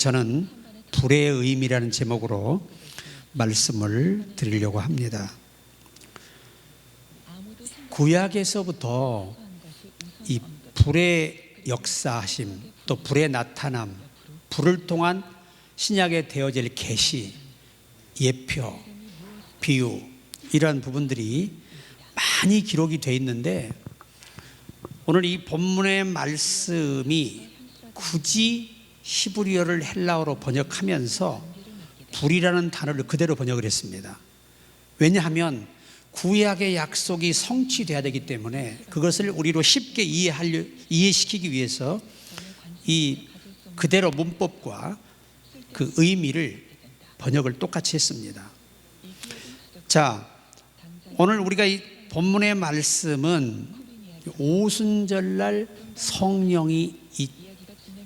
저는 불의 의미라는 제목으로 말씀을 드리려고 합니다. 구약에서부터 이 불의 역사하심, 또 불의 나타남, 불을 통한 신약에 되어질 계시, 예표, 비유, 이러한 부분들이 많이 기록이 되어 있는데, 오늘 이 본문의 말씀이 굳이 히브리어를 헬라어로 번역하면서 불이라는 단어를 그대로 번역을 했습니다. 왜냐하면 구약의 약속이 성취돼야 되기 때문에 그것을 우리로 쉽게 이해시키기 위해서 이 그대로 문법과 그 의미를 번역을 똑같이 했습니다. 자, 오늘 우리가 이 본문의 말씀은 오순절날 성령이 이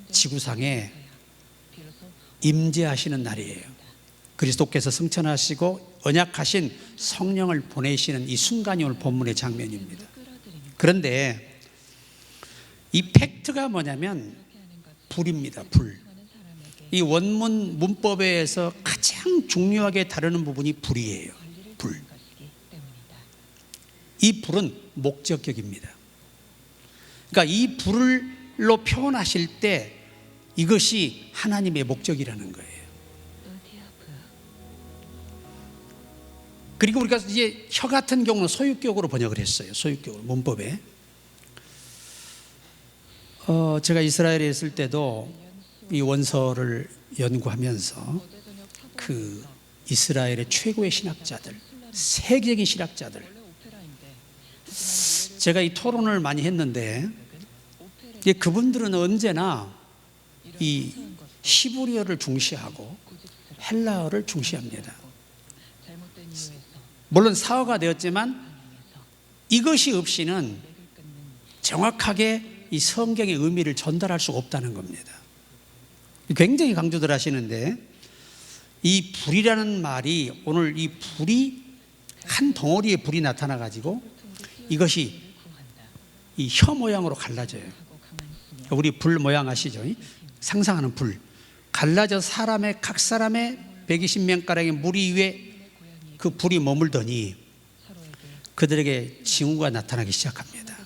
지구상에 임재하시는 날이에요. 그리스도께서 승천하시고 언약하신 성령을 보내시는 이 순간이 오늘 본문의 장면입니다. 그런데 이 팩트가 뭐냐면 불입니다. 불. 이 원문 문법에서 가장 중요하게 다루는 부분이 불이에요. 불. 이 불은 목적격입니다. 그러니까 이 불로 표현하실 때 이것이 하나님의 목적이라는 거예요. 그리고 우리가 이제 혀 같은 경우는 소유격으로 번역을 했어요. 소유격으로 문법에. 제가 이스라엘에 있을 때도 이 원서를 연구하면서 그 이스라엘의 최고의 신학자들, 세계적인 신학자들, 제가 이 토론을 많이 했는데 그분들은 언제나 이 히브리어를 중시하고 헬라어를 중시합니다. 물론 사어가 되었지만 이것이 없이는 정확하게 이 성경의 의미를 전달할 수 없다는 겁니다. 굉장히 강조들 하시는데, 이 불이라는 말이, 오늘 이 불이 한 덩어리의 불이 나타나 가지고 이것이 이 혀 모양으로 갈라져요. 우리 불 모양 아시죠? 상상하는 불 갈라져 각 사람의 120명가량의 무리 위에 그 불이 머물더니 그들에게 징후가 나타나기 시작합니다.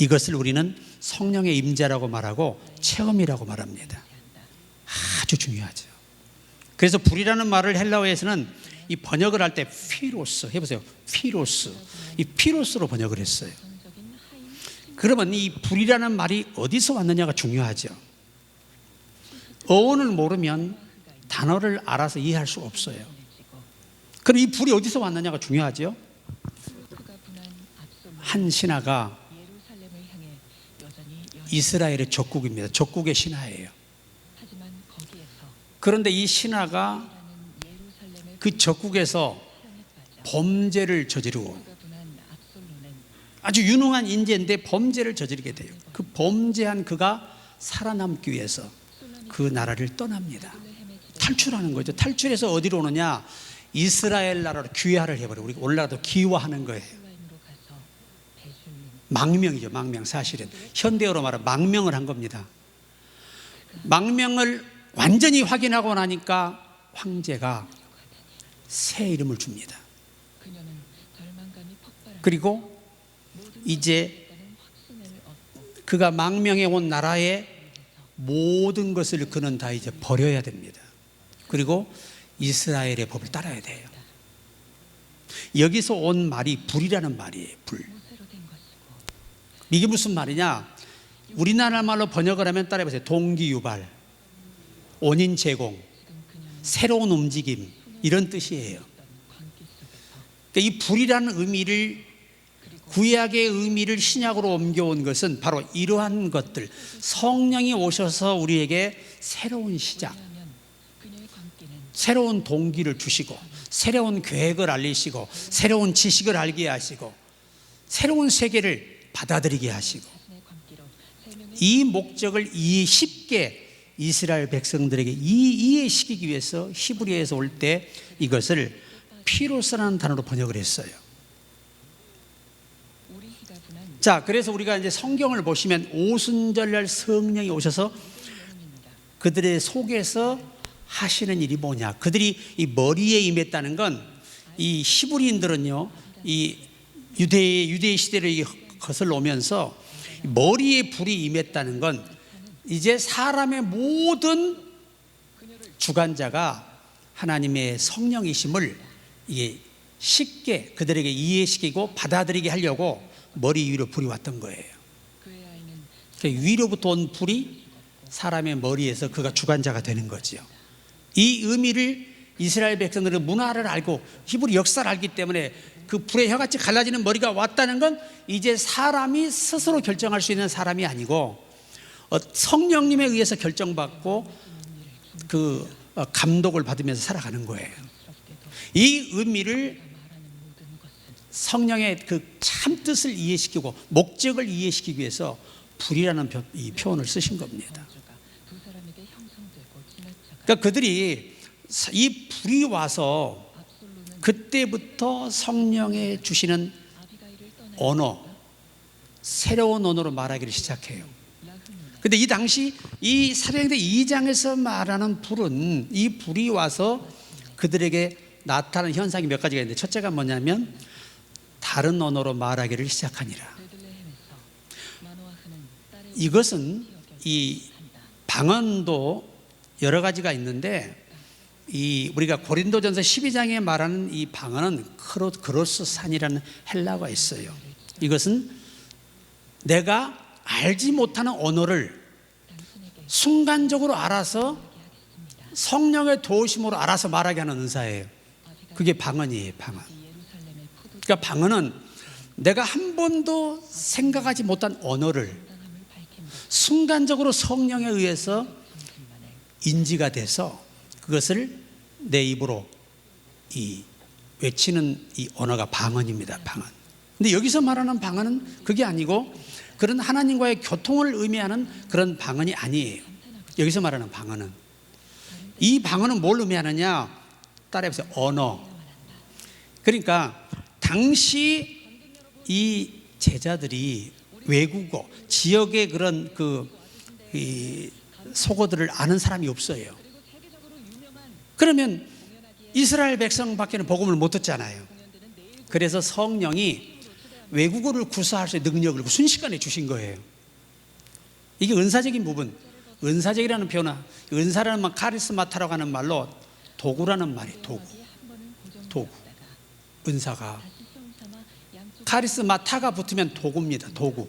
이것을 우리는 성령의 임재라고 말하고 체험이라고 말합니다. 아주 중요하죠. 그래서 불이라는 말을 헬라어에서는 이 번역을 할 때 피로스, 해보세요. 피로스, 이 피로스로 번역을 했어요. 그러면 이 불이라는 말이 어디서 왔느냐가 중요하죠. 어원을 모르면 단어를 알아서 이해할 수 없어요. 그럼 이 불이 어디서 왔느냐가 중요하죠. 한 신하가 이스라엘의 적국입니다. 적국의 신하예요. 그런데 이 신하가 그 적국에서 범죄를 저지르고, 아주 유능한 인재인데 범죄를 저지르게 돼요. 그 범죄한 그가 살아남기 위해서 그 나라를 떠납니다. 탈출하는 거죠. 탈출해서 어디로 오느냐, 이스라엘 나라로 귀화를 해버려요. 우리가 오늘날도 귀화하는 거예요. 망명이죠. 망명. 사실은 현대어로 말하면 망명을 한 겁니다. 망명을 완전히 확인하고 나니까 황제가 새 이름을 줍니다. 그리고 이제 그가 망명해 온 나라의 모든 것을 그는 다 이제 버려야 됩니다. 그리고 이스라엘의 법을 따라야 돼요. 여기서 온 말이 불이라는 말이에요. 불. 이게 무슨 말이냐? 우리나라 말로 번역을 하면 따라해보세요. 동기유발, 원인 제공, 새로운 움직임, 이런 뜻이에요. 그러니까 이 불이라는 의미를, 구약의 의미를 신약으로 옮겨온 것은 바로 이러한 것들, 성령이 오셔서 우리에게 새로운 시작, 새로운 동기를 주시고, 새로운 계획을 알리시고, 새로운 지식을 알게 하시고, 새로운 세계를 받아들이게 하시고, 이 목적을 쉽게 이스라엘 백성들에게 이해시키기 위해서 히브리어에서 올 때 이것을 피로스라는 단어로 번역을 했어요. 자, 그래서 우리가 이제 성경을 보시면 오순절날 성령이 오셔서 그들의 속에서 하시는 일이 뭐냐? 그들이 이 머리에 임했다는 건 이 히브리인들은요, 이 유대 시대를 거슬러 오면서 머리에 불이 임했다는 건 이제 사람의 모든 주관자가 하나님의 성령이심을 이게 쉽게 그들에게 이해시키고 받아들이게 하려고 머리 위로 불이 왔던 거예요. 위로부터 온 불이 사람의 머리에서 그가 주관자가 되는 거죠. 이 의미를 이스라엘 백성들은 문화를 알고 히브리 역사를 알기 때문에 그 불의 혀같이 갈라지는 머리가 왔다는 건 이제 사람이 스스로 결정할 수 있는 사람이 아니고 성령님에 의해서 결정받고 그 감독을 받으면서 살아가는 거예요. 이 의미를 성령의 그 참 뜻을 이해시키고 목적을 이해시키기 위해서 불이라는 이 표현을 쓰신 겁니다. 그러니까 그들이 이 불이 와서 그때부터 성령의 주시는 언어, 새로운 언어로 말하기를 시작해요. 근데 이 당시 이 사도행전 2장에서 말하는 불은, 이 불이 와서 그들에게 나타나는 현상이 몇 가지가 있는데, 첫째가 뭐냐면 다른 언어로 말하기를 시작하니라. 이것은 이 방언도 여러 가지가 있는데, 이 우리가 고린도전서 12장에 말하는 이 방언은 크로스산이라는 헬라어가 있어요. 이것은 내가 알지 못하는 언어를 순간적으로 알아서 성령의 도우심으로 알아서 말하게 하는 은사예요. 그게 방언이에요, 방언. 그러니까 방언은 내가 한 번도 생각하지 못한 언어를 순간적으로 성령에 의해서 인지가 돼서 그것을 내 입으로 이 외치는 이 언어가 방언입니다, 방언. 근데 여기서 말하는 방언은 그게 아니고 그런 하나님과의 교통을 의미하는 그런 방언이 아니에요. 여기서 말하는 방언은, 이 방언은 뭘 의미하느냐? 따라해보세요. 언어. 그러니까 당시 이 제자들이 외국어, 지역의 그런 이 속어들을 아는 사람이 없어요. 그러면 이스라엘 백성밖에는 복음을 못 듣잖아요. 그래서 성령이 외국어를 구사할 수 있는 능력을 순식간에 주신 거예요. 이게 은사적인 부분. 은사적이라는 표현은, 은사라는 말, 카리스마타라고 하는 말로 도구라는 말이에요. 도구. 은사가 카리스마타가 붙으면 도구입니다. 도구.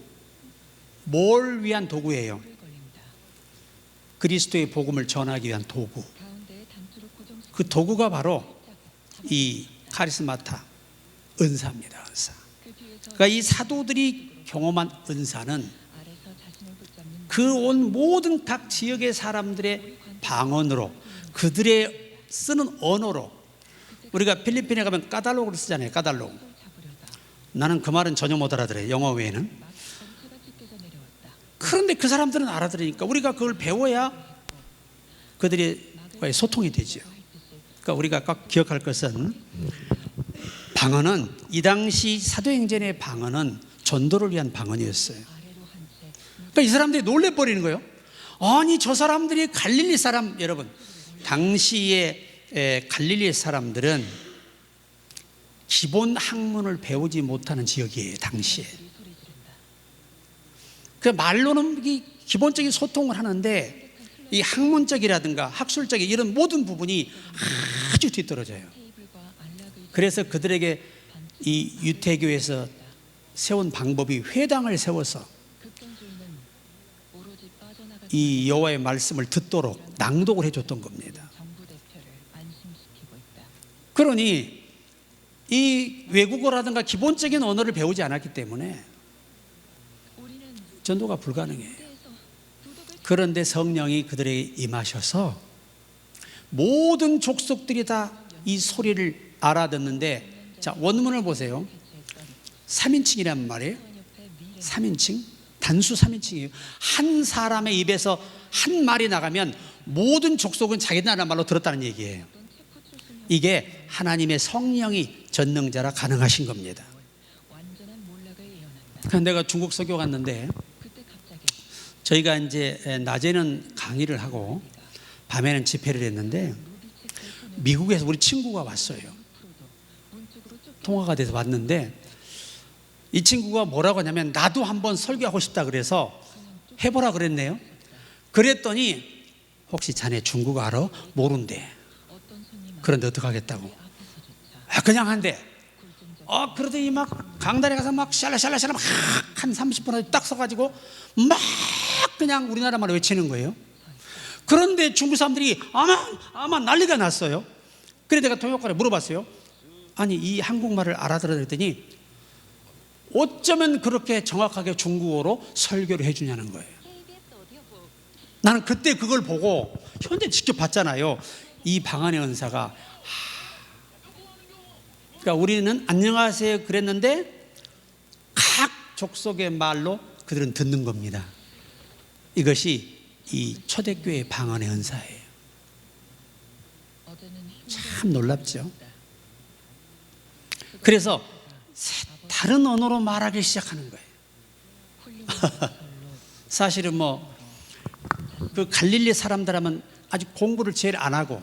뭘 위한 도구예요? 그리스도의 복음을 전하기 위한 도구. 그 도구가 바로 이 카리스마타, 은사입니다. 은사. 그러니까 이 사도들이 경험한 은사는 그 온 모든 각 지역의 사람들의 방언으로, 그들의 쓰는 언어로, 우리가 필리핀에 가면 까달로그를 쓰잖아요. 까달로그. 나는 그 말은 전혀 못 알아들어요, 영어 외에는. 그런데 그 사람들은 알아들으니까 우리가 그걸 배워야 그들과의 소통이 되죠. 그러니까 우리가 꼭 기억할 것은, 방언은, 이 당시 사도행전의 방언은 전도를 위한 방언이었어요. 그러니까 이 사람들이 놀래버리는 거예요. 아니, 저 사람들이 갈릴리 사람, 여러분, 당시에 갈릴리 사람들은 기본 학문을 배우지 못하는 지역이에요, 당시에. 그 말로는 기본적인 소통을 하는데 이 학문적이라든가 학술적인 이런 모든 부분이 아주 뒤떨어져요. 그래서 그들에게 이 유태교에서 세운 방법이 회당을 세워서 이 여호와의 말씀을 듣도록 낭독을 해줬던 겁니다. 그러니 이 외국어라든가 기본적인 언어를 배우지 않았기 때문에 전도가 불가능해요. 그런데 성령이 그들에게 임하셔서 모든 족속들이 다 이 소리를 알아듣는데, 자, 원문을 보세요. 3인칭이란 말이에요. 3인칭, 단수 3인칭이에요. 한 사람의 입에서 한 말이 나가면 모든 족속은 자기 나라 말로 들었다는 얘기예요. 이게 하나님의 성령이 전능자라 가능하신 겁니다. 내가 중국 설교 갔는데, 저희가 이제 낮에는 강의를 하고 밤에는 집회를 했는데 미국에서 우리 친구가 왔어요. 통화가 돼서 왔는데 이 친구가 뭐라고 하냐면 나도 한번 설교하고 싶다 그래서 해보라 그랬네요. 그랬더니 혹시 자네 중국어 알아? 모른대. 그런데 어떡하겠다고? 그냥 한대. 그러더니 막 강단에 가서 막 샬라샬라샬라 막 한 30분 딱 서가지고 막 그냥 우리나라 말을 외치는 거예요. 그런데 중국 사람들이 아마 난리가 났어요. 그래서 내가 통역관에 물어봤어요. 아니 이 한국말을 알아들어야 했더니 어쩌면 그렇게 정확하게 중국어로 설교를 해주냐는 거예요. 나는 그때 그걸 보고 현재 직접 봤잖아요. 이 방언의 은사가 그러니까 우리는 안녕하세요 그랬는데 각 족속의 말로 그들은 듣는 겁니다. 이것이 이 초대교회의 방언의 은사예요. 참 놀랍죠. 그래서 다른 언어로 말하기 시작하는 거예요. 사실은 그 갈릴리 사람들 하면 아직 공부를 제일 안 하고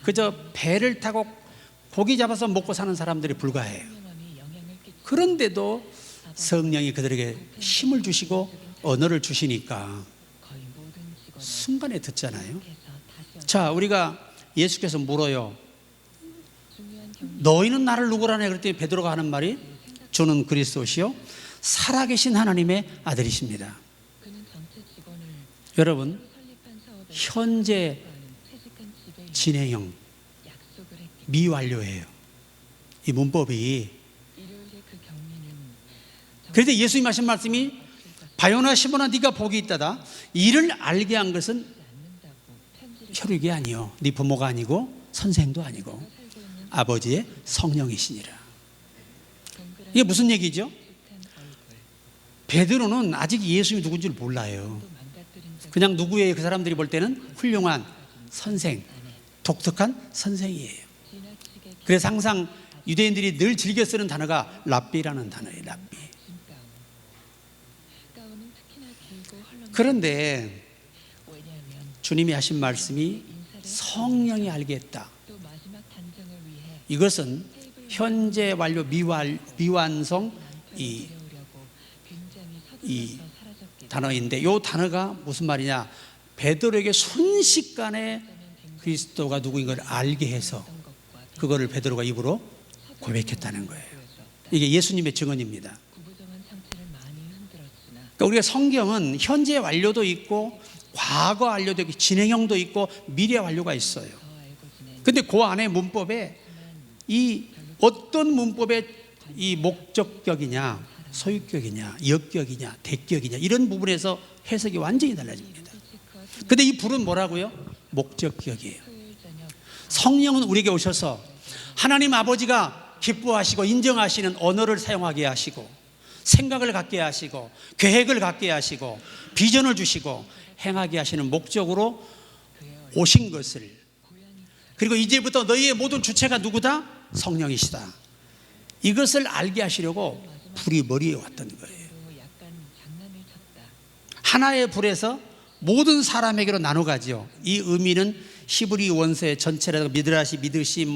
그저 배를 타고 고기 잡아서 먹고 사는 사람들이 불과해요. 그런데도 성령이 그들에게 힘을 주시고 언어를 주시니까 순간에 듣잖아요. 자, 우리가 예수께서 물어요. 너희는 나를 누구라네? 그랬더니 베드로가 하는 말이 저는 그리스도시요 살아계신 하나님의 아들이십니다. 여러분, 현재 진행형 미완료예요. 이 문법이. 그래서 예수님 하신 말씀이 바요나 시몬아 네가 복이 있다다. 이를 알게 한 것은 혈육이 아니요 네 부모가 아니고 선생도 아니고 아버지의 성령이시니라. 이게 무슨 얘기죠? 베드로는 아직 예수님이 누군지를 몰라요. 그냥 누구예요? 그 사람들이 볼 때는 훌륭한 선생, 독특한 선생이에요. 그래서 항상 유대인들이 늘 즐겨 쓰는 단어가 랍비라는 단어예요. 랍비. 그런데 주님이 하신 말씀이 성령이 알게 했다. 이것은 현재 완료 미완성 이 단어인데 이 단어가 무슨 말이냐? 베드로에게 순식간에 그리스도가 누구인 걸 알게 해서 그거를 베드로가 입으로 고백했다는 거예요. 이게 예수님의 증언입니다. 그러니까 우리가 성경은 현재 완료도 있고 과거 완료도 있고 진행형도 있고 미래 완료가 있어요. 근데 그 안에 문법에 이 어떤 문법의 이 목적격이냐 소유격이냐 역격이냐 대격이냐 이런 부분에서 해석이 완전히 달라집니다. 근데 이 불은 뭐라고요? 목적격이에요. 성령은 우리에게 오셔서 하나님 아버지가 기뻐하시고 인정하시는 언어를 사용하게 하시고 생각을 갖게 하시고 계획을 갖게 하시고 비전을 주시고 행하게 하시는 목적으로 오신 것을, 그리고 이제부터 너희의 모든 주체가 누구다? 성령이시다. 이것을 알게 하시려고 불이 머리에 왔던 거예요. 하나의 불에서 모든 사람에게로 나눠가지요. 이 의미는 히브리 원서의 전체라든가 미드라시, 미드시,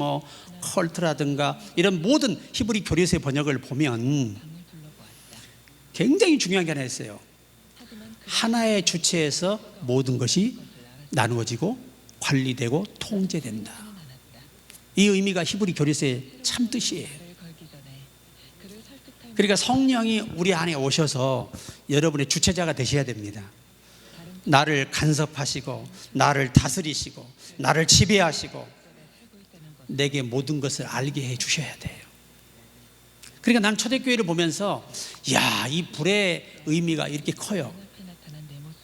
컬트라든가 이런 모든 히브리 교리서의 번역을 보면 굉장히 중요한 게 하나 있어요. 하나의 주체에서 모든 것이 나누어지고 관리되고 통제된다. 이 의미가 히브리 교리서의 참 뜻이에요. 그러니까 성령이 우리 안에 오셔서 여러분의 주체자가 되셔야 됩니다. 나를 간섭하시고 나를 다스리시고 나를 지배하시고 내게 모든 것을 알게 해 주셔야 돼요. 그러니까 나는 초대교회를 보면서 이 불의 의미가 이렇게 커요.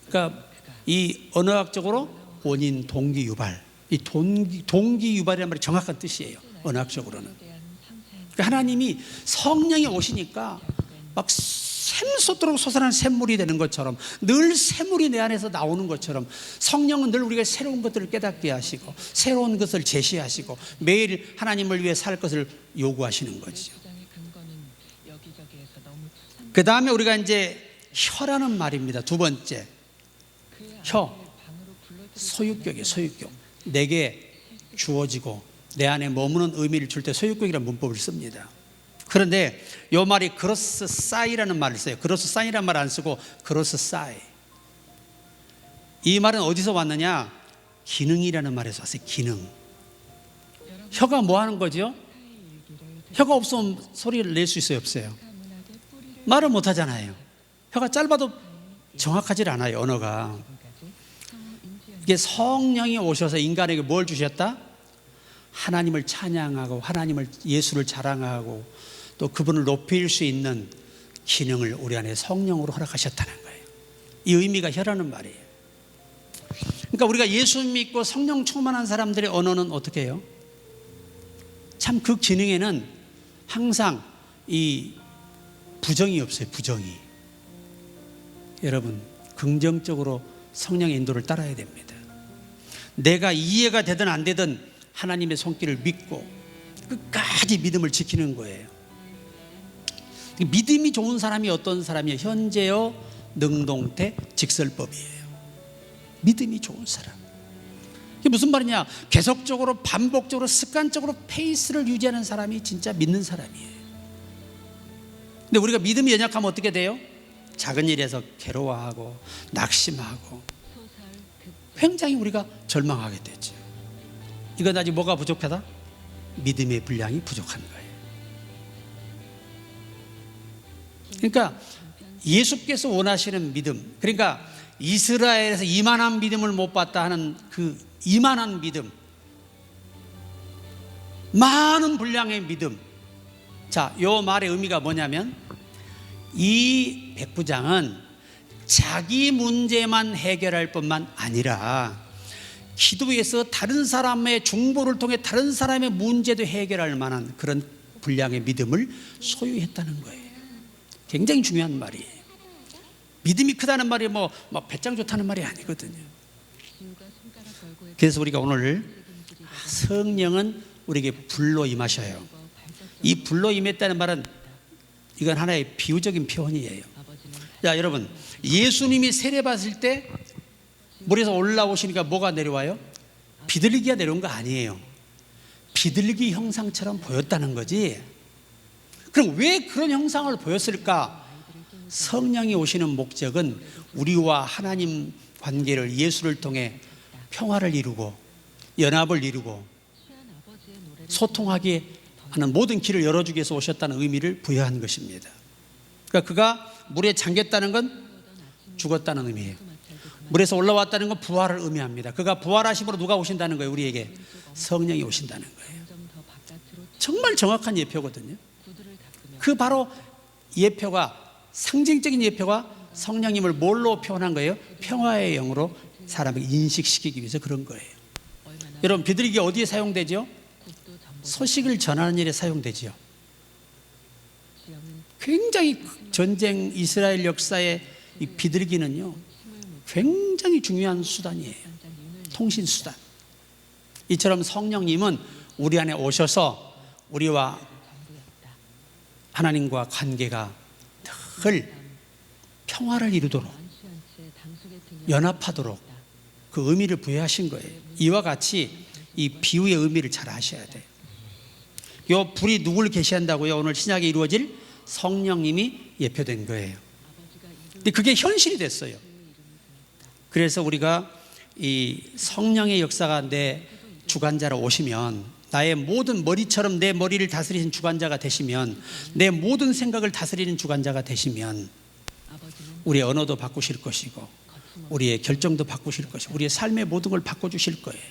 그러니까 이 언어학적으로 원인 동기 유발, 이 동기 유발이라는 말이 정확한 뜻이에요. 언어학적으로는. 그러니까 하나님이 성령이 오시니까 막 샘솟도록 솟아나는 샘물이 되는 것처럼, 늘 샘물이 내 안에서 나오는 것처럼 성령은 늘 우리가 새로운 것들을 깨닫게 하시고 새로운 것을 제시하시고 매일 하나님을 위해 살 것을 요구하시는 거죠. 그 다음에 우리가 이제 혀라는 말입니다. 두 번째, 혀. 소유격이에요. 소유격. 내게 주어지고 내 안에 머무는 의미를 줄 때 소유격이라는 문법을 씁니다. 그런데 이 말이 그로스 사이라는 말을 써요. 그로스 사이라는 말 안 쓰고 그로스 사이. 이 말은 어디서 왔느냐? 기능이라는 말에서 왔어요. 기능. 혀가 뭐 하는 거죠? 혀가 없으면 소리를 낼 수 있어요? 없어요? 말을 못 하잖아요. 혀가 짧아도 정확하지 않아요. 언어가. 이게 성령이 오셔서 인간에게 뭘 주셨다? 하나님을 찬양하고 하나님을 예수를 자랑하고 또 그분을 높일 수 있는 기능을 우리 안에 성령으로 허락하셨다는 거예요. 이 의미가 혀라는 말이에요. 그러니까 우리가 예수 믿고 성령 충만한 사람들의 언어는 어떻게 해요? 참 그 기능에는 항상 이 부정이 없어요. 부정이. 여러분 긍정적으로 성령의 인도를 따라야 됩니다. 내가 이해가 되든 안 되든 하나님의 손길을 믿고 끝까지 믿음을 지키는 거예요. 믿음이 좋은 사람이 어떤 사람이에요? 현재요 능동태 직설법이에요. 믿음이 좋은 사람. 이게 무슨 말이냐? 계속적으로 반복적으로 습관적으로 페이스를 유지하는 사람이 진짜 믿는 사람이에요. 근데 우리가 믿음이 연약하면 어떻게 돼요? 작은 일에서 괴로워하고 낙심하고 굉장히 우리가 절망하게 되죠. 이건 아직 뭐가 부족하다? 믿음의 분량이 부족한 거예요. 그러니까 예수께서 원하시는 믿음, 그러니까 이스라엘에서 이만한 믿음을 못 봤다 하는 그 이만한 믿음, 많은 분량의 믿음. 자, 요 말의 의미가 뭐냐면 이 백부장은 자기 문제만 해결할 뿐만 아니라 기도에서 다른 사람의 중보를 통해 다른 사람의 문제도 해결할 만한 그런 분량의 믿음을 소유했다는 거예요. 굉장히 중요한 말이에요. 믿음이 크다는 말이 뭐 배짱 좋다는 말이 아니거든요. 그래서 우리가 오늘 성령은 우리에게 불로 임하셔요. 이 불로 임했다는 말은 이건 하나의 비유적인 표현이에요. 자, 여러분 예수님이 세례 받을 때 물에서 올라오시니까 뭐가 내려와요? 비둘기가 내려온 거 아니에요. 비둘기 형상처럼 보였다는 거지. 그럼 왜 그런 형상을 보였을까? 성령이 오시는 목적은 우리와 하나님 관계를 예수를 통해 평화를 이루고 연합을 이루고 소통하게 하는 모든 길을 열어주기 위해서 오셨다는 의미를 부여한 것입니다. 그러니까 그가 물에 잠겼다는 건 죽었다는 의미예요. 물에서 올라왔다는 건 부활을 의미합니다. 그가 부활하심으로 누가 오신다는 거예요? 우리에게 성령이 오신다는 거예요. 정말 정확한 예표거든요. 그 바로 예표가 상징적인 예표가 성령님을 뭘로 표현한 거예요? 평화의 영으로 사람을 인식시키기 위해서 그런 거예요. 여러분 비둘기가 어디에 사용되죠? 소식을 전하는 일에 사용되지요. 굉장히 전쟁 이스라엘 역사의 이 비둘기는요 굉장히 중요한 수단이에요. 통신 수단. 이처럼 성령님은 우리 안에 오셔서 우리와 하나님과 관계가 늘 평화를 이루도록 연합하도록 그 의미를 부여하신 거예요. 이와 같이 이 비유의 의미를 잘 아셔야 돼요. 이 불이 누구를 계시한다고요? 오늘 신약에 이루어질 성령님이 예표된 거예요. 근데 그게 현실이 됐어요. 그래서 우리가 이 성령의 역사가 내 주관자로 오시면 나의 모든 머리처럼 내 머리를 다스리는 주관자가 되시면 내 모든 생각을 다스리는 주관자가 되시면 우리의 언어도 바꾸실 것이고 우리의 결정도 바꾸실 것이고 우리의 삶의 모든 걸 바꿔주실 거예요.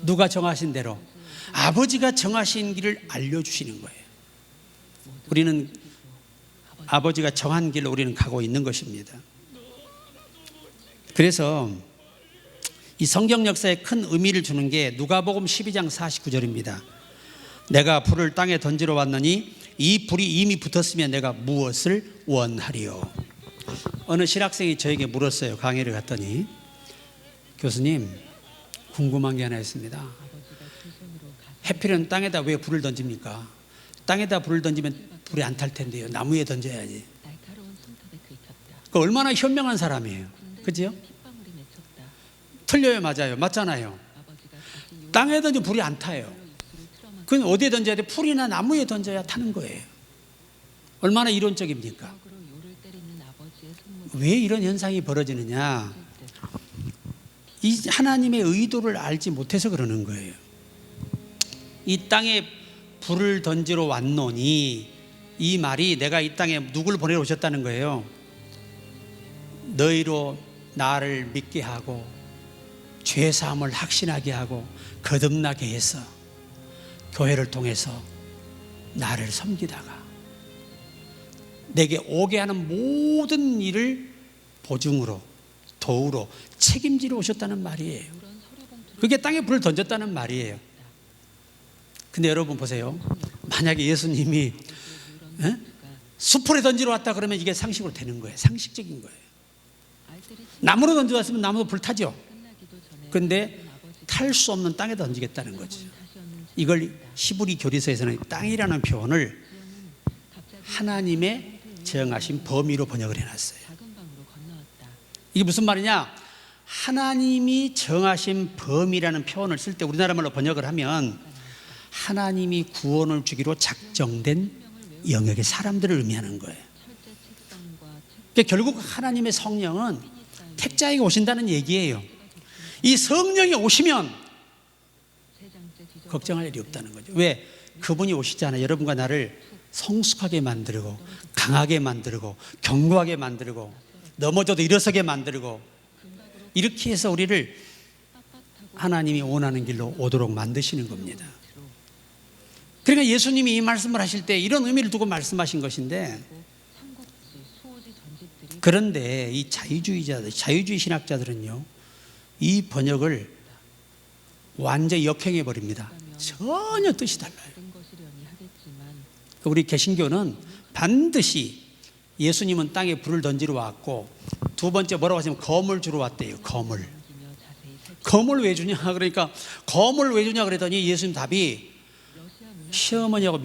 누가 정하신 대로 아버지가 정하신 길을 알려주시는 거예요. 우리는 아버지가 정한 길로 우리는 가고 있는 것입니다. 그래서 이 성경 역사에 큰 의미를 주는 게 누가복음 12장 49절입니다. 내가 불을 땅에 던지러 왔느니 이 불이 이미 붙었으면 내가 무엇을 원하리요. 어느 신학생이 저에게 물었어요. 강의를 갔더니 교수님 궁금한 게 하나 있습니다. 해필은 땅에다 왜 불을 던집니까? 땅에다 불을 던지면 불이 안 탈 텐데요. 나무에 던져야지. 그 얼마나 현명한 사람이에요. 그죠? 틀려요, 맞아요? 맞잖아요. 땅에 던지면 불이 안 타요. 그건 어디에 던져야 돼? 풀이나 나무에 던져야 타는 거예요. 얼마나 이론적입니까? 왜 이런 현상이 벌어지느냐? 이 하나님의 의도를 알지 못해서 그러는 거예요. 이 땅에 불을 던지러 왔노니, 이 말이 내가 이 땅에 누굴 보내러 오셨다는 거예요. 너희로 나를 믿게 하고 죄사함을 확신하게 하고 거듭나게 해서 교회를 통해서 나를 섬기다가 내게 오게 하는 모든 일을 보증으로 도우러 책임지러 오셨다는 말이에요. 그게 땅에 불을 던졌다는 말이에요. 근데 여러분 보세요. 만약에 예수님이 숲풀에 던지러 왔다 그러면 이게 상식으로 되는 거예요. 상식적인 거예요. 나무로 던져 왔으면 나무도 불타죠. 근데 탈 수 없는 땅에 던지겠다는 거죠. 이걸 히브리 교리서에서는 땅이라는 표현을 하나님의 정하신 범위로 번역을 해놨어요. 이게 무슨 말이냐? 하나님이 정하신 범위라는 표현을 쓸 때 우리나라 말로 번역을 하면 하나님이 구원을 주기로 작정된 영역의 사람들을 의미하는 거예요. 그러니까 결국 하나님의 성령은 택자에게 오신다는 얘기예요. 이 성령이 오시면 걱정할 일이 없다는 거죠. 왜? 그분이 오시잖아요. 여러분과 나를 성숙하게 만들고 강하게 만들고 견고하게 만들고 넘어져도 일어서게 만들고 이렇게 해서 우리를 하나님이 원하는 길로 오도록 만드시는 겁니다. 그러니까 예수님이 이 말씀을 하실 때 이런 의미를 두고 말씀하신 것인데, 그런데 이 자유주의 신학자들은요, 이 번역을 완전히 역행해 버립니다. 전혀 뜻이 달라요. 우리 개신교는 반드시 예수님은 땅에 불을 던지러 왔고, 두 번째 뭐라고 하시면 검을 주러 왔대요. 검을 왜 주냐? 그러니까 검을 왜 주냐 그랬더니 예수님 답이 시어머니하고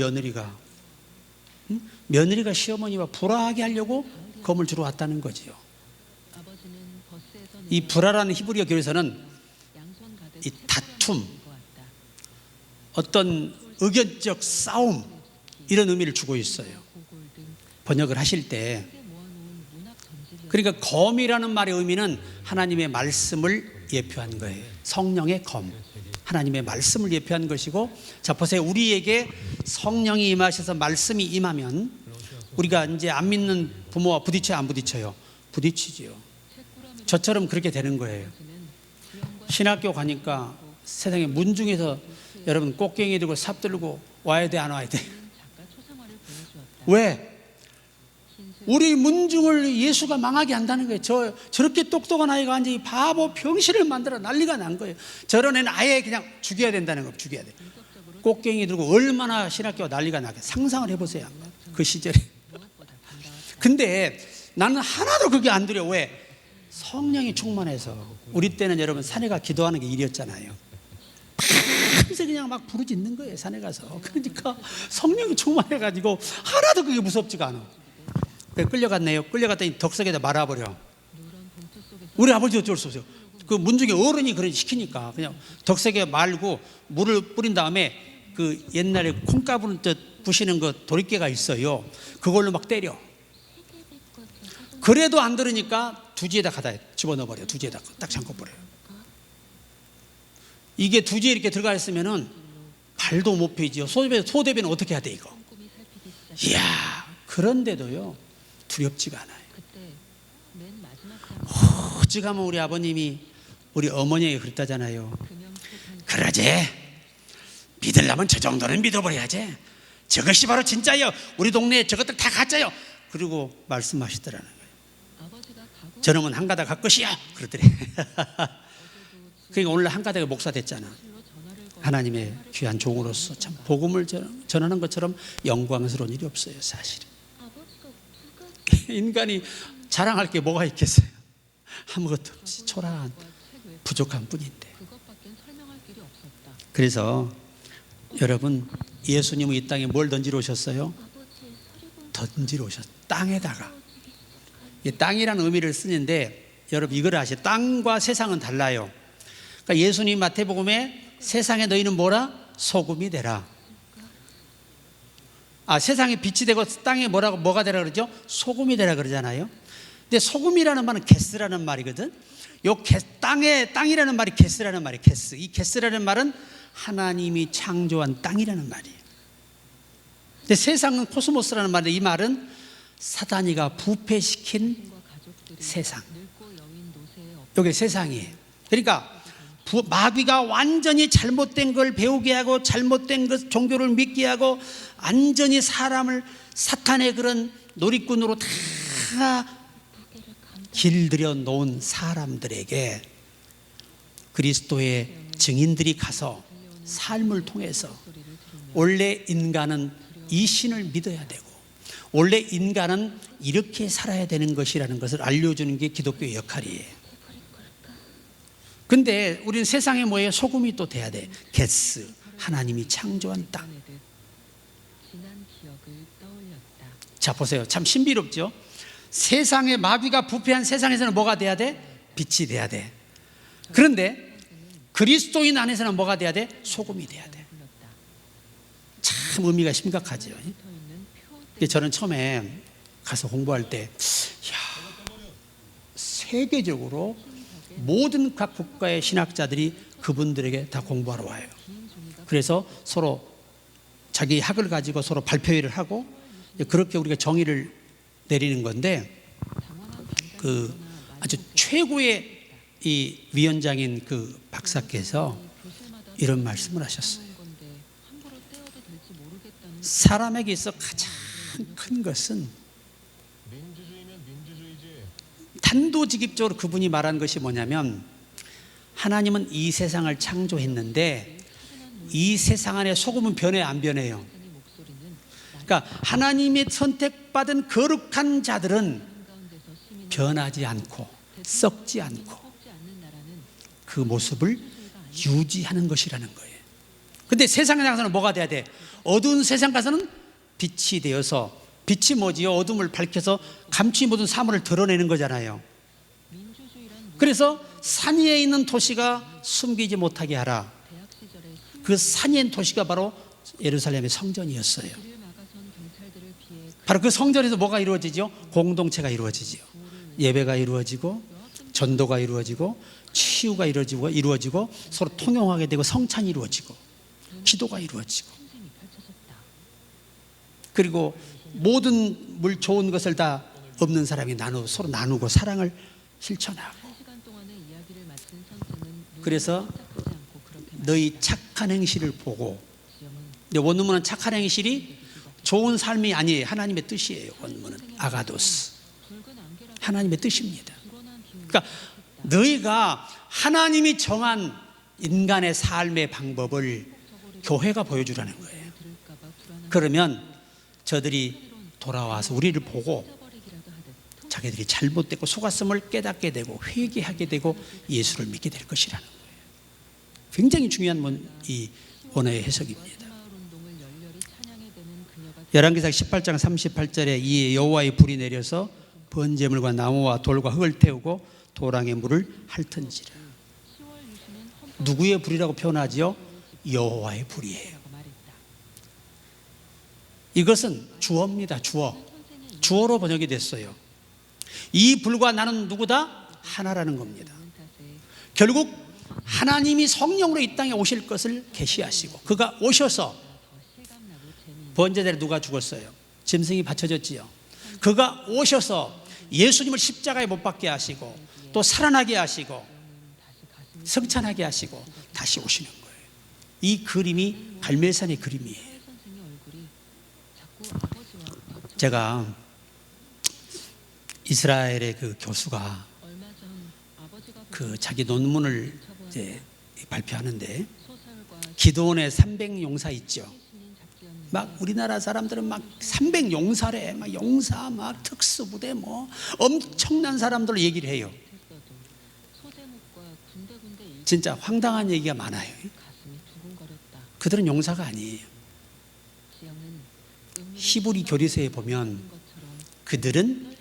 며느리가 시어머니와 불화하게 하려고 검을 주러 왔다는 거지요. 이 불화라는 히브리어 교리에서는 이 다툼, 어떤 의견적 싸움, 이런 의미를 주고 있어요. 번역을 하실 때. 그러니까 검이라는 말의 의미는 하나님의 말씀을 예표한 거예요. 성령의 검, 하나님의 말씀을 예표한 것이고, 자 보세요. 우리에게 성령이 임하셔서 말씀이 임하면 우리가 이제 안 믿는 부모와 부딪혀요, 안 부딪혀요? 부딪히지요. 저처럼 그렇게 되는 거예요. 신학교 가니까 세상에 문중에서 여러분 꽃갱이 들고 삽 들고 와야 돼, 안 와야 돼? 왜? 우리 문중을 예수가 망하게 한다는 거예요. 저렇게 똑똑한 아이가 완전히 바보 병신을 만들어 난리가 난 거예요. 저런 애는 아예 그냥 죽여야 된다는 거예요. 죽여야 돼. 꽃갱이 들고 얼마나 신학교가 난리가 나게. 상상을 해보세요. 그 시절에. 근데 나는 하나도 그게 안 두려워. 왜? 성령이 충만해서. 우리 때는 여러분 산에 가 기도하는 게 일이었잖아요. 밤새 그냥 막 부르짖는 거예요, 산에 가서. 그러니까 성령이 충만해가지고 하나도 그게 무섭지가 않아. 끌려갔네요. 끌려갔더니 덕석에다 말아버려. 우리 아버지 어쩔 수 없어요. 그 문중에 어른이 그런 시키니까 그냥 덕석에 말고 물을 뿌린 다음에 그 옛날에 콩 까부는 듯 부시는 그 도리깨가 있어요. 그걸로 막 때려. 그래도 안 들으니까 두지에다 가다 집어넣어버려. 두지에다 딱 잠궈버려요. 이게 두지에 이렇게 들어가 있으면은 발도 못 펴지요. 소대변은 어떻게 해야 돼 이거? 이야, 그런데도요 두렵지가 않아요. 오직하면 우리 아버님이 우리 어머니에게 그랬다잖아요. 그러지, 믿으려면 저 정도는 믿어버려야지. 저것이 바로 진짜예요. 우리 동네에 저것들 다 가짜요. 그리고 말씀하시더라는 거예요. 저놈은 한가닥 갈 것이야 그러더래. 그러니까 오늘 한가닥에 목사 됐잖아. 하나님의 귀한 종으로서 참 복음을 전하는 것처럼 영광스러운 일이 없어요, 사실은. 인간이 자랑할 게 뭐가 있겠어요? 아무것도 없이 초라한 부족한 뿐인데. 그래서 여러분, 예수님은 이 땅에 뭘 던지러 오셨어요? 던지러 오셨어요. 땅에다가. 이 땅이라는 의미를 쓰는데 여러분 이걸 아시죠? 땅과 세상은 달라요. 그러니까 예수님 마태복음에 세상에 너희는 뭐라? 소금이 되라. 세상에 빛이 되고 땅에 뭐가 되라 그러죠? 소금이 되라 그러잖아요. 근데 소금이라는 말은 게스라는 말이거든. 땅이라는 말이 게스라는 말이에요. 게스. 이 게스라는 말은 하나님이 창조한 땅이라는 말이에요. 근데 세상은 코스모스라는 말인데 이 말은 사단이가 부패시킨 세상. 이게 세상이에요. 그러니까 마귀가 완전히 잘못된 걸 배우게 하고 잘못된 것 종교를 믿게 하고 완전히 사람을 사탄의 그런 놀이꾼으로 다 길들여 놓은 사람들에게 그리스도의 증인들이 가서 삶을 통해서 원래 인간은 이 신을 믿어야 되고 원래 인간은 이렇게 살아야 되는 것이라는 것을 알려주는 게 기독교의 역할이에요. 근데 우리는 세상에 뭐예요? 소금이 또 돼야 돼. 게스, 하나님이 창조한 땅. 자 보세요. 참 신비롭죠? 세상에 마귀가 부패한 세상에서는 뭐가 돼야 돼? 빛이 돼야 돼. 그런데 그리스도인 안에서는 뭐가 돼야 돼? 소금이 돼야 돼. 참 의미가 심각하죠. 저는 처음에 가서 공부할 때 세계적으로 모든 각 국가의 신학자들이 그분들에게 다 공부하러 와요. 그래서 서로 자기 학을 가지고 서로 발표회를 하고 그렇게 우리가 정의를 내리는 건데 그 아주 최고의 이 위원장인 그 박사께서 이런 말씀을 하셨어요. 사람에게 있어 가장 큰 것은 단도직입적으로 그분이 말한 것이 뭐냐면 하나님은 이 세상을 창조했는데 이 세상 안에 소금은 변해 안 변해요? 그러니까 하나님의 선택받은 거룩한 자들은 변하지 않고 썩지 않고 그 모습을 유지하는 것이라는 거예요. 근데 세상에 나가서는 뭐가 돼야 돼? 어두운 세상 가서는 빛이 되어서, 빛이 뭐지요? 어둠을 밝혀서 감추지 못한 사물을 드러내는 거잖아요. 그래서 산 위에 있는 도시가 숨기지 못하게 하라. 그 산 위에 있는 도시가 바로 예루살렘의 성전이었어요. 바로 그 성전에서 뭐가 이루어지죠? 공동체가 이루어지죠. 예배가 이루어지고 전도가 이루어지고 치유가 이루어지고 서로 통용하게 되고 성찬이 이루어지고 기도가 이루어지고 그리고 모든 좋은 것을 다 없는 사람이 서로 나누고 사랑을 실천하고. 그래서 너희 착한 행실을 보고, 원문은 착한 행실이 좋은 삶이 아니에요. 하나님의 뜻이에요. 원문은 아가도스, 하나님의 뜻입니다. 그러니까 너희가 하나님이 정한 인간의 삶의 방법을 교회가 보여주라는 거예요. 그러면 저들이 돌아와서 우리를 보고 자기들이 잘못됐고 속았음을 깨닫게 되고 회개하게 되고 예수를 믿게 될 것이라는 거예요. 굉장히 중요한 이 원어의 해석입니다. 열왕기상 18장 38절에 이 여호와의 불이 내려서 번제물과 나무와 돌과 흙을 태우고 도랑의 물을 핥은지라. 누구의 불이라고 표현하지요? 여호와의 불이에요. 이것은 주어입니다. 주어로 번역이 됐어요. 이 불과 나는 누구다? 하나라는 겁니다. 결국 하나님이 성령으로 이 땅에 오실 것을 계시하시고 그가 오셔서 번제대로 누가 죽었어요? 짐승이 바쳐졌지요. 그가 오셔서 예수님을 십자가에 못 박게 하시고 또 살아나게 하시고 성찬하게 하시고 다시 오시는 거예요. 이 그림이 갈멜산의 그림이에요. 제가 이스라엘의 그 교수가 그 자기 논문을 이제 발표하는데 기드온의 300용사 있죠. 막 우리나라 사람들은 막 300용사래, 막 용사, 막 특수부대, 뭐 엄청난 사람들로 얘기를 해요. 진짜 황당한 얘기가 많아요. 그들은 용사가 아니에요. 히브리 교리서에 보면 그들은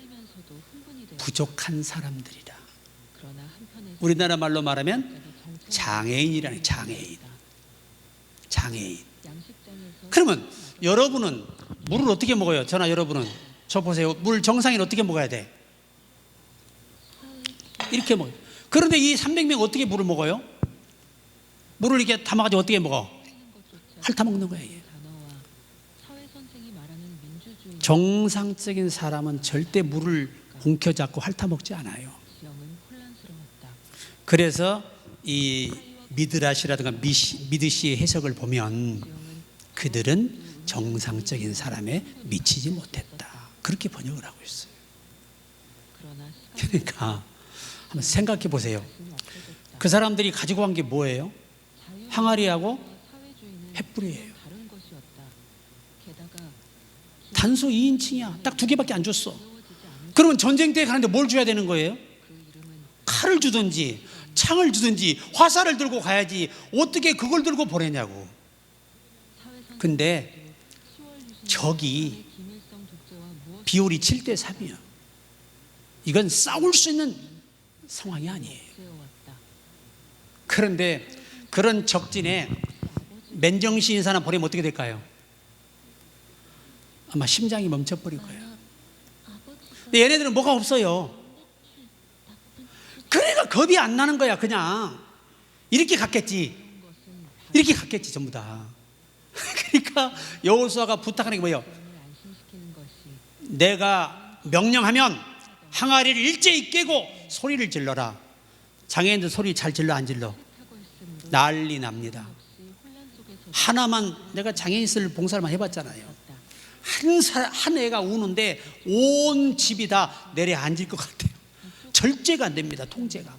부족한 사람들이다. 우리나라 말로 말하면 장애인이라는 장애인. 그러면 여러분은 물을 어떻게 먹어요? 저나 여러분은 저 보세요. 물 정상인 어떻게 먹어야 돼? 이렇게 먹어요. 그런데 이 300명 어떻게 물을 먹어요? 물을 이렇게 담아가지고 어떻게 먹어? 핥아먹는 거예요. 정상적인 사람은 절대 물을 움켜잡고 핥아먹지 않아요. 그래서 이 미드라시라든가 미드시의 해석을 보면 그들은 정상적인 사람에 미치지 못했다. 그렇게 번역을 하고 있어요. 그러니까 한번 생각해 보세요. 그 사람들이 가지고 간 게 뭐예요? 항아리하고 횃불이에요. 단소 2인칭이야. 딱 2개밖에 안 줬어. 그러면 전쟁터에 가는데 뭘 줘야 되는 거예요? 칼을 주든지 창을 주든지 화살을 들고 가야지 어떻게 그걸 들고 보내냐고. 근데 적이 비율이 7대3이야. 이건 싸울 수 있는 상황이 아니에요. 그런데 그런 적진에 맨정신인 사람 보내면 어떻게 될까요? 아마 심장이 멈춰버릴 거예요. 근데 얘네들은 뭐가 없어요. 그러니까 겁이 안 나는 거야. 그냥 이렇게 갔겠지. 이렇게 갔겠지 전부 다. 그러니까 여호수아가 부탁하는 게 뭐예요? 내가 명령하면 항아리를 일제히 깨고 소리를 질러라. 장애인들 소리 잘 질러 안 질러? 난리 납니다. 하나만, 내가 장애인들 봉사만 해봤잖아요. 한 애가 우는데 온 집이 다 내려앉을 것 같아요. 절제가 안 됩니다. 통제가.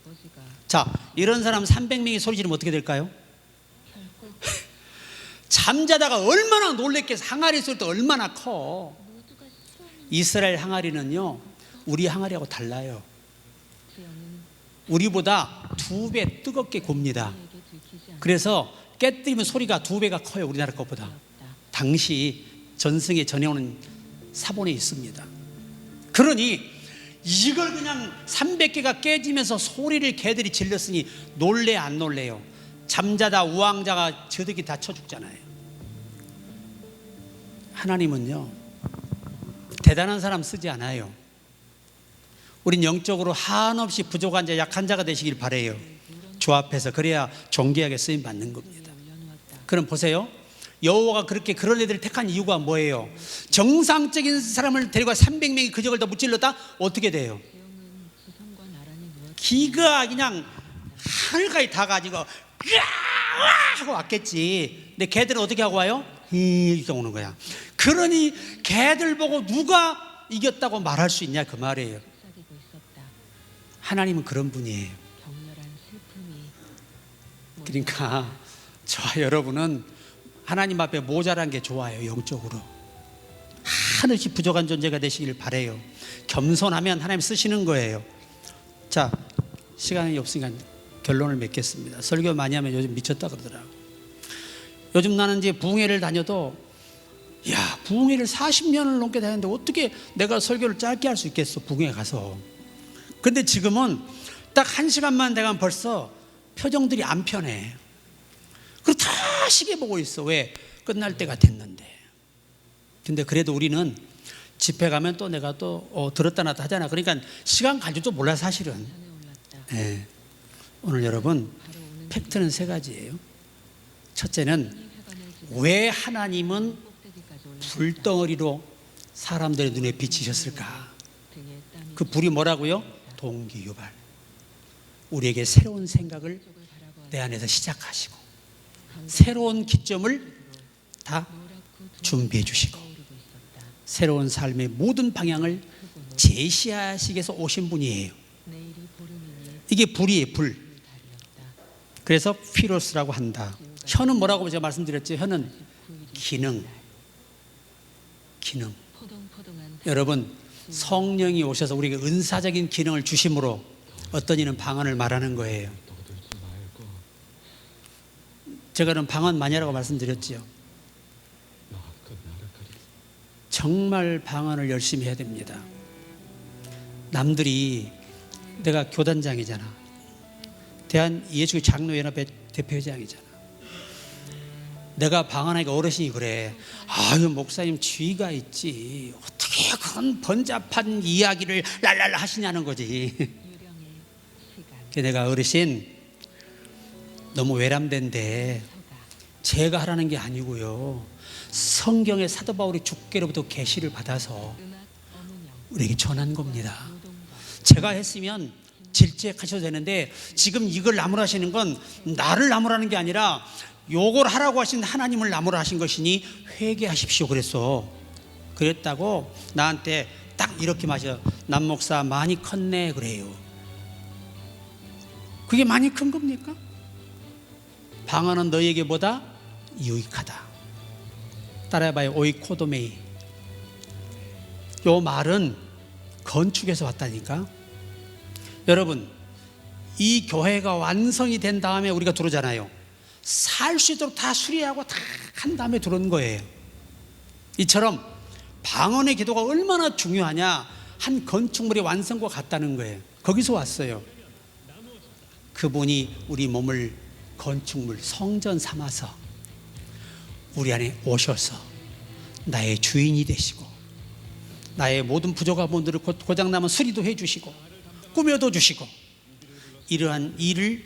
자, 이런 사람 300명이 소리 지르면 어떻게 될까요? 잠자다가 얼마나 놀랬겠어. 항아리 소리도 얼마나 커. 이스라엘 항아리는요, 우리 항아리하고 달라요. 우리보다 2배 뜨겁게 굽니다. 그래서 깨뜨리면 소리가 2배가 커요. 우리나라 것보다. 당시 전승에 전해오는 사본에 있습니다. 그러니 이걸 그냥 300개가 깨지면서 소리를 개들이 질렀으니 놀래 안 놀래요? 잠자다 우왕자가 저들이 다쳐 죽잖아요. 하나님은요, 대단한 사람 쓰지 않아요. 우린 영적으로 한없이 부족한 자, 약한 자가 되시길 바라요. 주 앞에서. 그래야 존귀하게 쓰임 받는 겁니다. 그럼 보세요. 여호와가 그렇게 그런 애들을 택한 이유가 뭐예요? 정상적인 사람을 데리고 300명이 그 적을 다 무찔렀다? 어떻게 돼요? 기가 그냥 하늘까지 다 가지고 으아 하고 왔겠지. 근데 걔들은 어떻게 하고 와요? 이렇게 오는 거야. 그러니 걔들 보고 누가 이겼다고 말할 수 있냐 그 말이에요. 하나님은 그런 분이에요. 그러니까 저와 여러분은 하나님 앞에 모자란 게 좋아요. 영적으로 하늘씩 부족한 존재가 되시길 바라요. 겸손하면 하나님 쓰시는 거예요. 자, 시간이 없으니까 결론을 맺겠습니다. 설교 많이 하면 요즘 미쳤다 그러더라고. 요즘 나는 이제 부흥회를 다녀도, 야, 부흥회를 40년을 넘게 다녔는데 어떻게 내가 설교를 짧게 할 수 있겠어, 부흥회 가서. 근데 지금은 딱 1시간만 되면 벌써 표정들이 안 편해. 그리고 다 시계 보고 있어. 왜? 끝날 때가 됐는데. 근데 그래도 우리는 집회 가면 또 내가 또 들었다 놨다 하잖아. 그러니까 시간 갈 줄도 몰라 사실은. 네. 오늘 여러분, 팩트는 3가지예요. 첫째는 왜 하나님은 불덩어리로 사람들의 눈에 비치셨을까? 그 불이 뭐라고요? 동기유발. 우리에게 새로운 생각을 내 안에서 시작하시고 새로운 기점을 다 준비해 주시고 새로운 삶의 모든 방향을 제시하시기 위해서 오신 분이에요. 이게 불이에요. 불. 그래서 피로스라고 한다. 혀는 뭐라고 제가 말씀드렸죠? 혀는 기능. 여러분, 성령이 오셔서 우리에게 은사적인 기능을 주심으로 어떤 이는 방언을 말하는 거예요. 제가는 방언 많이 하라고 말씀드렸지요. 정말 방언을 열심히 해야 됩니다. 남들이, 내가 교단장이잖아. 대한예수교 장로연합회 대표회장이잖아. 내가 방언하니까 어르신이 그래. 아유 목사님 지위가 있지. 어떻게 그런 번잡한 이야기를 랄랄라 하시냐는 거지. 내가 어르신 너무 외람된데 제가 하라는 게 아니고요. 성경의 사도 바울이 주께로부터 계시를 받아서 우리에게 전한 겁니다. 제가 했으면 질책하셔도 되는데 지금 이걸 나무라시는 건 나를 나무라는 게 아니라 요걸 하라고 하신 하나님을 나무라 하신 것이니 회개하십시오 그랬어. 그랬다고 나한테 딱 이렇게 마셔. 남 목사 많이 컸네 그래요. 그게 많이 큰 겁니까? 방언은 너에게 보다 유익하다. 따라해봐요. 오이코도메이. 요 말은 건축에서 왔다니까. 여러분 이 교회가 완성이 된 다음에 우리가 들어오잖아요. 살 수 있도록 다 수리하고 다 한 다음에 들어온 거예요. 이처럼 방언의 기도가 얼마나 중요하냐. 한 건축물의 완성과 같다는 거예요. 거기서 왔어요. 그분이 우리 몸을 건축물 성전 삼아서 우리 안에 오셔서 나의 주인이 되시고 나의 모든 부족한 분들을 고장나면 수리도 해주시고 꾸며도 주시고, 이러한 일을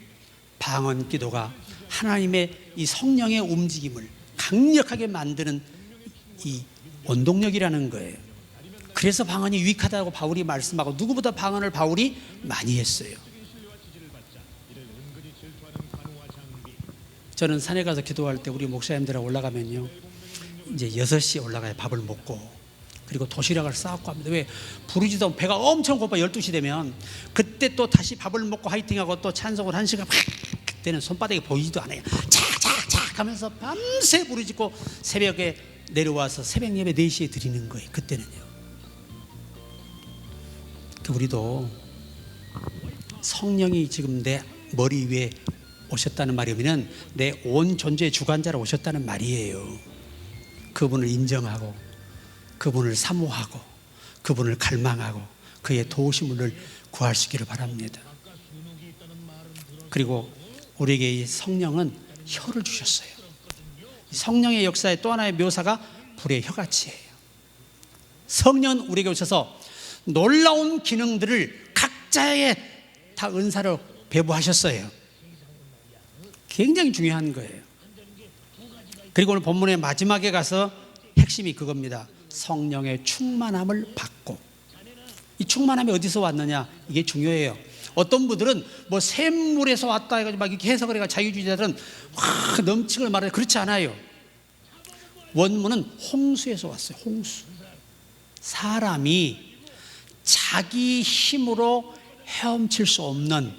방언 기도가 하나님의 이 성령의 움직임을 강력하게 만드는 이 원동력이라는 거예요. 그래서 방언이 유익하다고 바울이 말씀하고 누구보다 방언을 바울이 많이 했어요. 저는 산에 가서 기도할 때 우리 목사님들하고 올라가면요, 이제 6시에 올라가야 밥을 먹고 그리고 도시락을 싸갖고 합니다. 왜? 부르지도 않고 배가 엄청 고파 12시 되면 그때 또 다시 밥을 먹고 화이팅하고 또 찬송을 1시간 그때는 손바닥이 보이지도 않아요. 착착착 하면서 밤새 부르짖고 새벽에 내려와서 새벽 예배 4시에 드리는 거예요. 그때는요. 우리도 성령이 지금 내 머리 위에 오셨다는 말이면 내 온 존재의 주관자로 오셨다는 말이에요. 그분을 인정하고 그분을 사모하고 그분을 갈망하고 그의 도우심을 구할 수 있기를 바랍니다. 그리고 우리에게 이 성령은 혀를 주셨어요. 성령의 역사의 또 하나의 묘사가 불의 혀같이예요. 성령은 우리에게 오셔서 놀라운 기능들을 각자의 다 은사로 배부하셨어요. 굉장히 중요한 거예요. 그리고 오늘 본문의 마지막에 가서 핵심이 그겁니다. 성령의 충만함을 받고. 이 충만함이 어디서 왔느냐, 이게 중요해요. 어떤 분들은 뭐 샘물에서 왔다 해가지고 막 이렇게 해석을 해가 자유주의자들은 확 넘치걸 말해요. 그렇지 않아요. 원문은 홍수에서 왔어요. 홍수. 사람이 자기 힘으로 헤엄칠 수 없는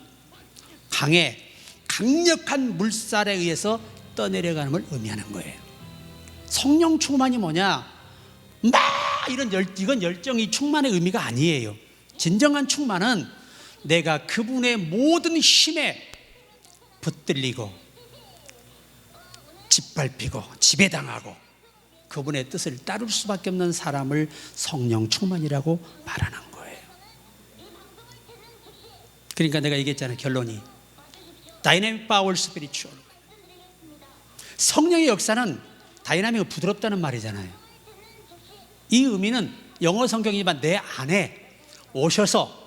강에 강력한 물살에 의해서 떠내려가는 걸 의미하는 거예요. 성령 충만이 뭐냐? 이건 열정이 충만의 의미가 아니에요. 진정한 충만은 내가 그분의 모든 힘에 붙들리고 짓밟히고 지배당하고 그분의 뜻을 따를 수밖에 없는 사람을 성령 충만이라고 말하는 거예요. 그러니까 내가 얘기했잖아요. 결론이 다이내믹 파워 스피리추얼. 성령의 역사는 다이나믹은 부드럽다는 말이잖아요. 이 의미는 영어 성경이지만 내 안에 오셔서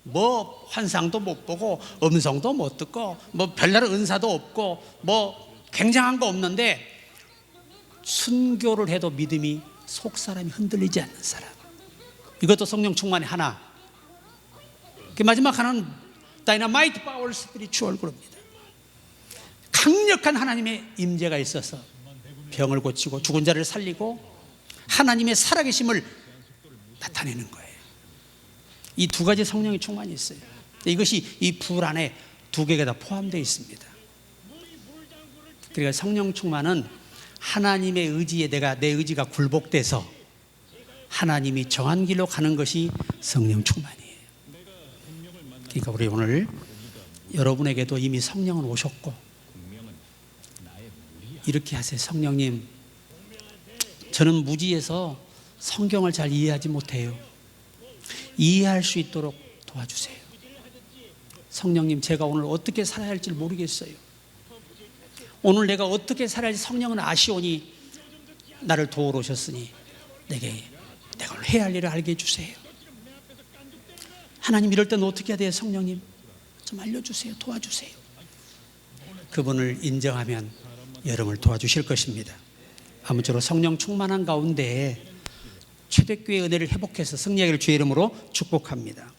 뭐 환상도 못 보고 음성도 못 듣고 뭐 별다른 은사도 없고 뭐 굉장한 거 없는데 순교를 해도 믿음이 속 사람이 흔들리지 않는 사람. 이것도 성령 충만의 하나. 그 마지막 하나는 다이너마이트 파워 스피리추얼 그럽니다. 강력한 하나님의 임재가 있어서 병을 고치고 죽은 자를 살리고 하나님의 살아계심을 나타내는 거예요. 이 두 가지 성령의 충만이 있어요. 이것이 이 불 안에 두 개가 다 포함되어 있습니다. 그러니까 성령 충만은 하나님의 의지에 내 의지가 굴복돼서 하나님이 정한 길로 가는 것이 성령 충만이에요. 그러니까 우리 오늘 여러분에게도 이미 성령은 오셨고 이렇게 하세요. 성령님, 저는 무지해서 성경을 잘 이해하지 못해요. 이해할 수 있도록 도와주세요. 성령님, 제가 오늘 어떻게 살아야 할지 모르겠어요. 오늘 내가 어떻게 살아야 할지 성령은 아시오니 나를 도우러 오셨으니 내가 오늘 해야 할 일을 알게 해주세요. 하나님, 이럴 때는 어떻게 해야 돼요? 성령님 좀 알려주세요. 도와주세요. 그분을 인정하면 여러분을 도와주실 것입니다. 아무쪼록 성령 충만한 가운데 초대교회 은혜를 회복해서 승리하기를 주의 이름으로 축복합니다.